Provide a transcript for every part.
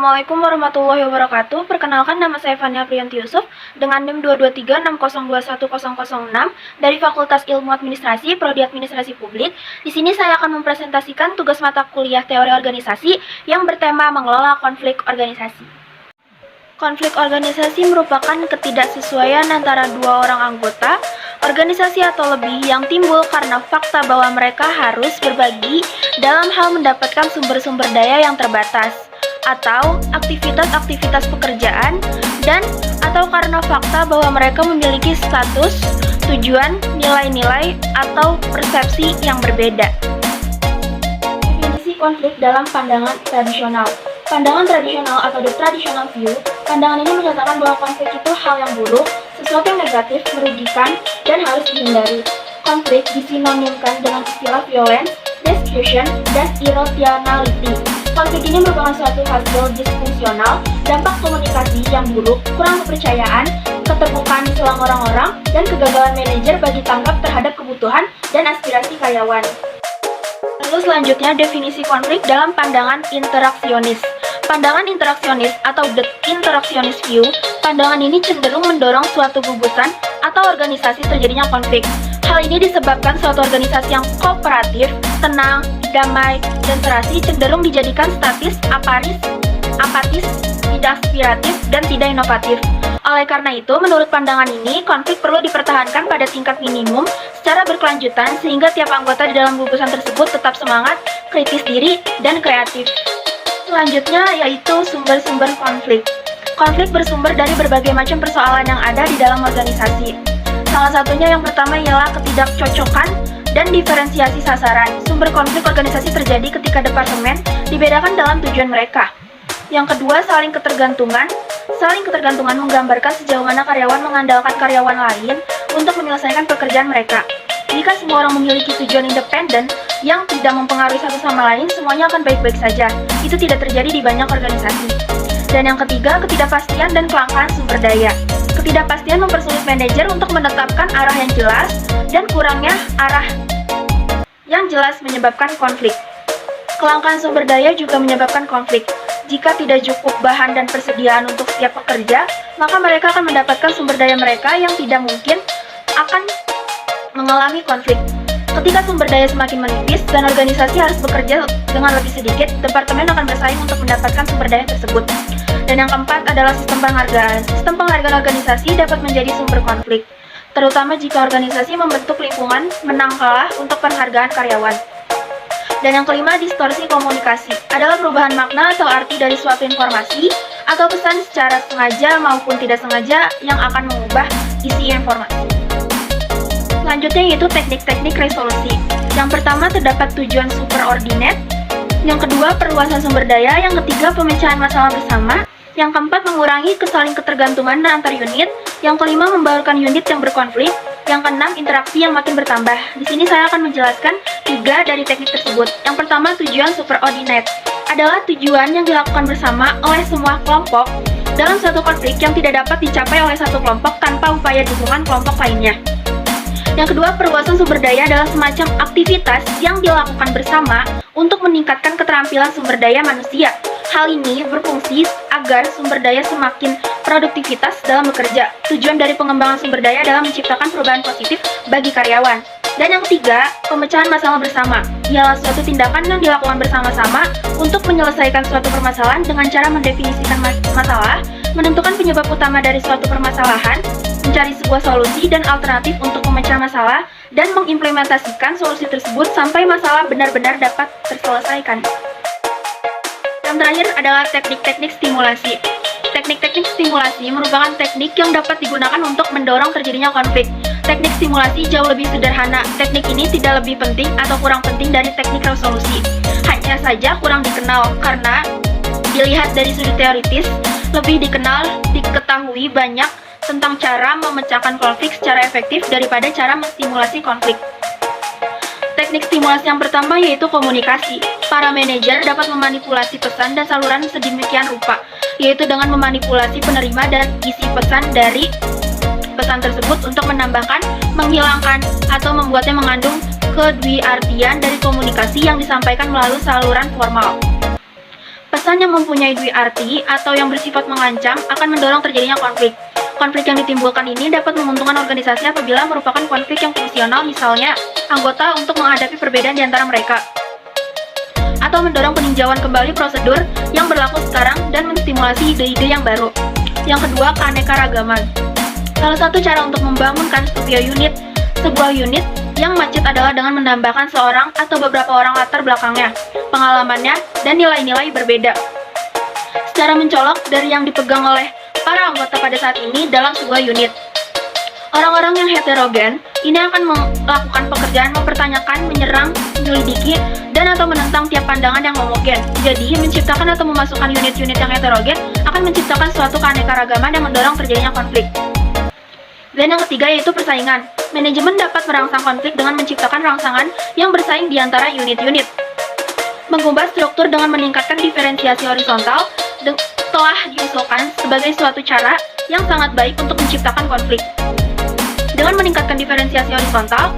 Assalamualaikum warahmatullahi wabarakatuh. Perkenalkan, nama saya Fania Priyanti Yusuf dengan NIM 22360210006 dari Fakultas Ilmu Administrasi, Prodi Administrasi Publik. Di sini saya akan mempresentasikan tugas mata kuliah Teori Organisasi yang bertema mengelola konflik organisasi. Konflik organisasi merupakan ketidaksesuaian antara dua orang anggota organisasi atau lebih yang timbul karena fakta bahwa mereka harus berbagi dalam hal mendapatkan sumber-sumber daya yang terbatas, atau aktivitas-aktivitas pekerjaan, dan atau karena fakta bahwa mereka memiliki status, tujuan, nilai-nilai, atau persepsi yang berbeda. Definisi konflik dalam pandangan tradisional. Pandangan tradisional atau the traditional view, pandangan ini menyatakan bahwa konflik itu hal yang buruk, sesuatu yang negatif, merugikan, dan harus dihindari. Konflik disinonimkan dengan istilah violence, discussion, dan irrationality. Konflik ini merupakan suatu hasil disfungsional, dampak komunikasi yang buruk, kurang kepercayaan, keterbukaan di selang orang-orang, dan kegagalan manajer bagi tanggap terhadap kebutuhan dan aspirasi karyawan. Lalu selanjutnya, definisi konflik dalam pandangan interaksionis. Pandangan interaksionis atau the interactionist view, pandangan ini cenderung mendorong suatu gugusan atau organisasi terjadinya konflik. Hal ini disebabkan suatu organisasi yang kooperatif, tenang, damai, dan serasi cenderung dijadikan statis, apatis, tidak aspiratif, dan tidak inovatif. Oleh karena itu, menurut pandangan ini, konflik perlu dipertahankan pada tingkat minimum secara berkelanjutan sehingga tiap anggota di dalam gugusan tersebut tetap semangat, kritis diri, dan kreatif. Selanjutnya yaitu sumber-sumber konflik. Konflik bersumber dari berbagai macam persoalan yang ada di dalam organisasi. Salah satunya yang pertama ialah ketidakcocokan dan diferensiasi sasaran. Sumber konflik organisasi terjadi ketika departemen dibedakan dalam tujuan mereka. Yang kedua, saling ketergantungan. Saling ketergantungan menggambarkan sejauh mana karyawan mengandalkan karyawan lain untuk menyelesaikan pekerjaan mereka. Jika semua orang memiliki tujuan independen yang tidak mempengaruhi satu sama lain, semuanya akan baik-baik saja. Itu tidak terjadi di banyak organisasi. Dan yang ketiga, ketidakpastian dan kelangkaan sumber daya. Ketidakpastian mempersulit manajer untuk menetapkan arah yang jelas, dan kurangnya arah yang jelas menyebabkan konflik. Kelangkaan sumber daya juga menyebabkan konflik. Jika tidak cukup bahan dan persediaan untuk setiap pekerja, maka mereka akan mendapatkan sumber daya mereka yang tidak mungkin akan mengalami konflik. Ketika sumber daya semakin menipis dan organisasi harus bekerja dengan lebih sedikit, departemen akan bersaing untuk mendapatkan sumber daya tersebut. Dan yang keempat adalah sistem penghargaan. Sistem penghargaan organisasi dapat menjadi sumber konflik, terutama jika organisasi membentuk lingkungan menang kalah untuk penghargaan karyawan. Dan yang kelima, distorsi komunikasi adalah perubahan makna atau arti dari suatu informasi atau pesan secara sengaja maupun tidak sengaja yang akan mengubah isi informasi. Selanjutnya yaitu teknik-teknik resolusi. Yang pertama, terdapat tujuan superordinate. Yang kedua, perluasan sumber daya. Yang ketiga, pemecahan masalah bersama. Yang keempat, mengurangi kesaling ketergantungan antar unit. Yang kelima, membaurkan unit yang berkonflik. Yang keenam, interaksi yang makin bertambah. Di sini saya akan menjelaskan 3 dari teknik tersebut. Yang pertama, tujuan superordinate adalah tujuan yang dilakukan bersama oleh semua kelompok dalam suatu konflik yang tidak dapat dicapai oleh satu kelompok tanpa upaya dukungan kelompok lainnya. Yang kedua, perluasan sumber daya adalah semacam aktivitas yang dilakukan bersama untuk meningkatkan keterampilan sumber daya manusia. Hal ini berfungsi agar sumber daya semakin produktivitas dalam bekerja. Tujuan dari pengembangan sumber daya adalah menciptakan perubahan positif bagi karyawan. Dan yang ketiga, pemecahan masalah bersama ialah suatu tindakan yang dilakukan bersama-sama untuk menyelesaikan suatu permasalahan dengan cara mendefinisikan masalah, menentukan penyebab utama dari suatu permasalahan, mencari sebuah solusi dan alternatif untuk memecah masalah, dan mengimplementasikan solusi tersebut sampai masalah benar-benar dapat terselesaikan. Yang terakhir adalah teknik-teknik stimulasi. Teknik-teknik stimulasi merupakan teknik yang dapat digunakan untuk mendorong terjadinya konflik. Teknik stimulasi jauh lebih sederhana. Teknik ini tidak lebih penting atau kurang penting dari teknik resolusi. Hanya saja kurang dikenal karena dilihat dari sudut teoritis, lebih diketahui banyak tentang cara memecahkan konflik secara efektif daripada cara menstimulasi konflik. Teknik stimulasi yang pertama yaitu komunikasi. Para manajer dapat memanipulasi pesan dan saluran sedemikian rupa, yaitu dengan memanipulasi penerima dan isi pesan dari pesan tersebut untuk menambahkan, menghilangkan, atau membuatnya mengandung kedwiartian dari komunikasi yang disampaikan melalui saluran formal. Pesan yang mempunyai dui arti atau yang bersifat mengancam akan mendorong terjadinya konflik. Konflik yang ditimbulkan ini dapat menguntungkan organisasi apabila merupakan konflik yang fungsional, misalnya anggota untuk menghadapi perbedaan di antara mereka, atau mendorong peninjauan kembali prosedur yang berlaku sekarang dan menstimulasi ide-ide yang baru. Yang kedua, keanekaragaman. Salah satu cara untuk membangunkan sebuah unit yang macet adalah dengan menambahkan seorang atau beberapa orang latar belakangnya, pengalamannya, dan nilai-nilai berbeda, secara mencolok dari yang dipegang oleh para anggota pada saat ini dalam sebuah unit. Orang-orang yang heterogen ini akan melakukan pekerjaan mempertanyakan, menyerang, menyelidiki, dan atau menentang tiap pandangan yang homogen. Jadi, menciptakan atau memasukkan unit-unit yang heterogen akan menciptakan suatu keanekaragaman yang mendorong terjadinya konflik. Dan yang ketiga yaitu persaingan. Manajemen dapat merangsang konflik dengan menciptakan rangsangan yang bersaing di antara unit-unit. Mengubah struktur dengan meningkatkan diferensiasi horizontal telah diusulkan sebagai suatu cara yang sangat baik untuk menciptakan konflik. Dengan meningkatkan diferensiasi horizontal,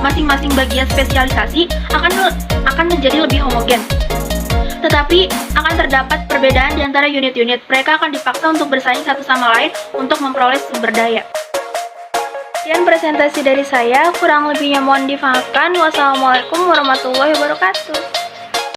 masing-masing bagian spesialisasi akan menjadi lebih homogen. Tetapi akan terdapat perbedaan di antara unit-unit. Mereka akan dipaksa untuk bersaing satu sama lain untuk memperoleh sumber daya. Sekian presentasi dari saya, kurang lebihnya mohon dimaafkan. Wassalamualaikum warahmatullahi wabarakatuh.